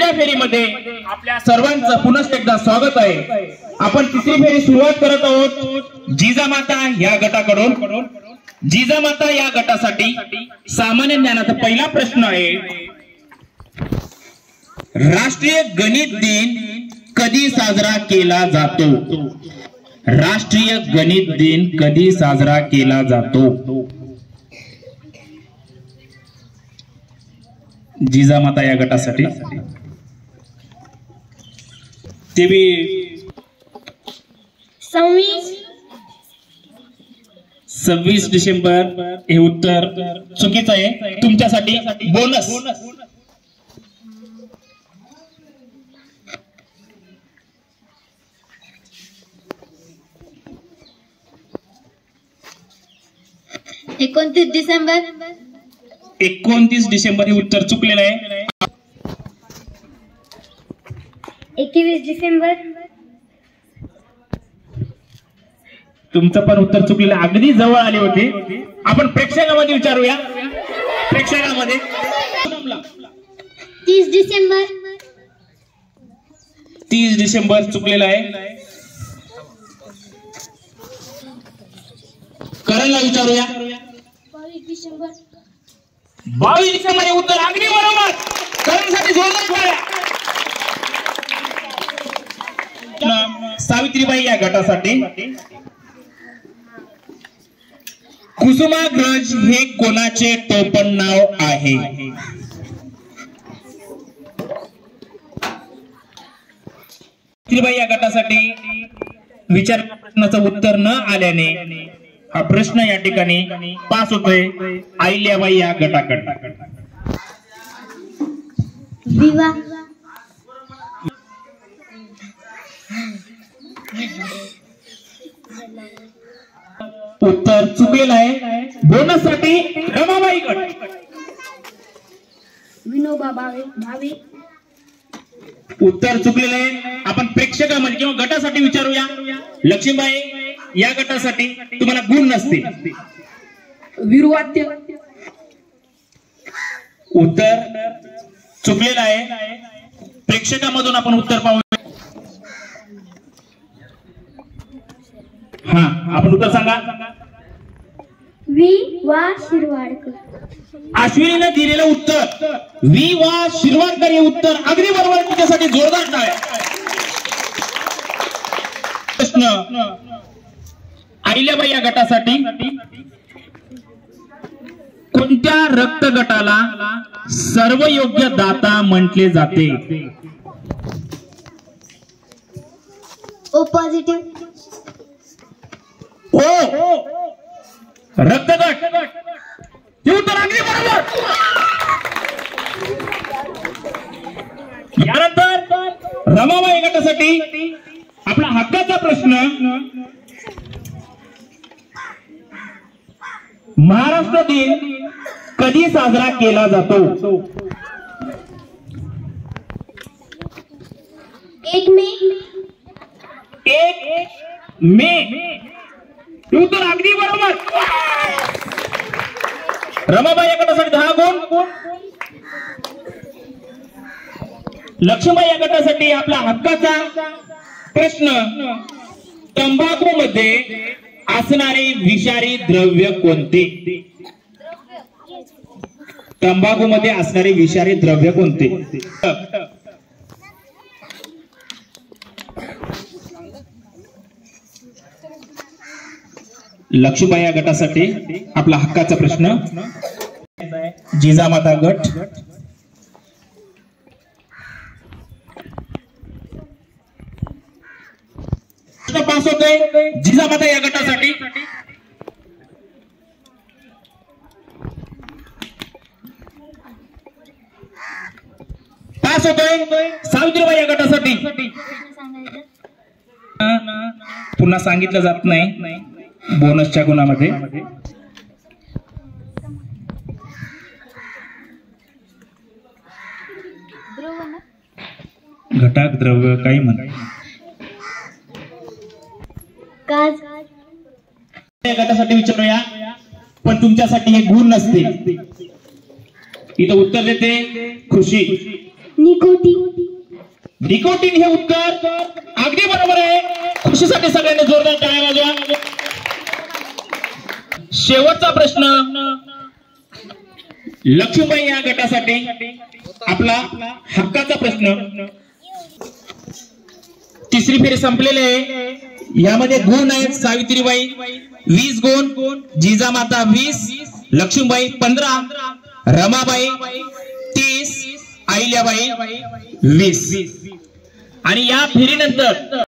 तिसऱ्या फेरीमध्ये आपल्या सर्वांचं पुनश्च एकदा स्वागत आहे। आपण तिसरी फेरी सुरुवात करत आहोत जिजामाता या गटाकडून। जिजामाता या गटासाठी सामान्य ज्ञानाचा पहिला प्रश्न आहे, राष्ट्रीय गणित दिन कधी साजरा केला जातो? राष्ट्रीय गणित दिन कधी साजरा केला जातो? जिजामाता या गटासाठी 26 डिसेंबर हे उत्तर चुकीचं आहे। तुमच्यासाठी बोनस। डिसेंबर 29 डिसेंबर हे उत्तर चुकलेलं आहे। 21 डिसेंबर तुमचं पण उत्तर चुकलेलं, अगदी जवळ आले होते। आपण प्रेक्षकांमध्ये विचारूया, प्रेक्षकांमध्ये 30 डिसेंबर 30 डिसेंबर चुकलेलं आहे। करणला विचारूया 22 डिसेंबर 22 डिसेंबर हे उत्तर अगदी बरोबर। करणसाठी जोरदार टाळ्या। सावित्रीबाई या गटासाठी कुसुमाग्रज हे कोणाचे टोपण नाव आहे? सावित्रीबाई या गटासाठी विचारलेल्या प्रश्नाचं उत्तर न आल्याने हा प्रश्न या ठिकाणी पास होतोय अहिल्याबाई या गटाकडे। विवा उत्तर चुकलेलं आहे। बोनस साठी रमाबाई गट। विनोबा भावे उत्तर चुकलेलं आहे। आपण प्रेक्षकांमध्ये किंवा गटासाठी विचारूया, लक्ष्मीबाई या गटासाठी तुम्हाला गुण नसते। वीरवाद्य उत्तर चुकलेलं आहे। प्रेक्षकांमधून आपण उत्तर पाहूया। हा, आपण उत्तर सांगा। वी वा शिरवाडकर। अश्विनीने दिलेलं उत्तर वी वा शिरवाडकर हे उत्तर अगदी बरोबर। त्याच्यासाठी जोरदार टाळ्या। प्रश्न अहिल्याबाई या गटासाठी कोणत्या रक्त गटाला सर्वयोग्य दाता म्हटले जाते? ओ पॉझिटिव्ह ओ रक्तगट हे उत्तर अगदी बरोबर। यानंतर रमाबाई गटासाठी आपला हक्काचा प्रश्न, महाराष्ट्र दिन कधी साजरा केला जातो? 1 मे 1 मे उत्तर अगदी बरोबर। रमाबाई या गटासाठी 10 गुण। लक्ष्मीबाई या गटासाठी आपला हक्काचा प्रश्न, तंबाखू मध्ये असणारे विषारी द्रव्य कोणते? तंबाखू मध्ये असणारे विषारी द्रव्य कोणते? लक्ष्मीबाई या गटासाठी आपला हक्काचा प्रश्न, जिजामाता गट। पास होतोय जिजामाता या गटासाठी। पास होतोय सावित्रीबाई या गटासाठी। पुन्हा सांगितलं जात नाही बोनसच्या गुणामध्ये। घटक द्रव्य काही म्हणतात। गटासाठी विचारूया, पण तुमच्यासाठी हे गुण नसते। इथं उत्तर देते खुशी। निकोटीन निकोटीन हे उत्तर अगदी बरोबर आहे. खुशीसाठी सगळ्यांनी जोरदार टाळ्या वाजवा. शेवटचा प्रश्न लक्ष्मीबाई या गटासाठी आपला हक्काचा प्रश्न. तिसरी फेरी संपलेली आहे. यामध्ये गुण आहेत सावित्रीबाई 20 गुण, जिजामाता 20, लक्ष्मीबाई 15, रमाबाई 30, अहिल्याबाई 20. आणि या फेरीनंतर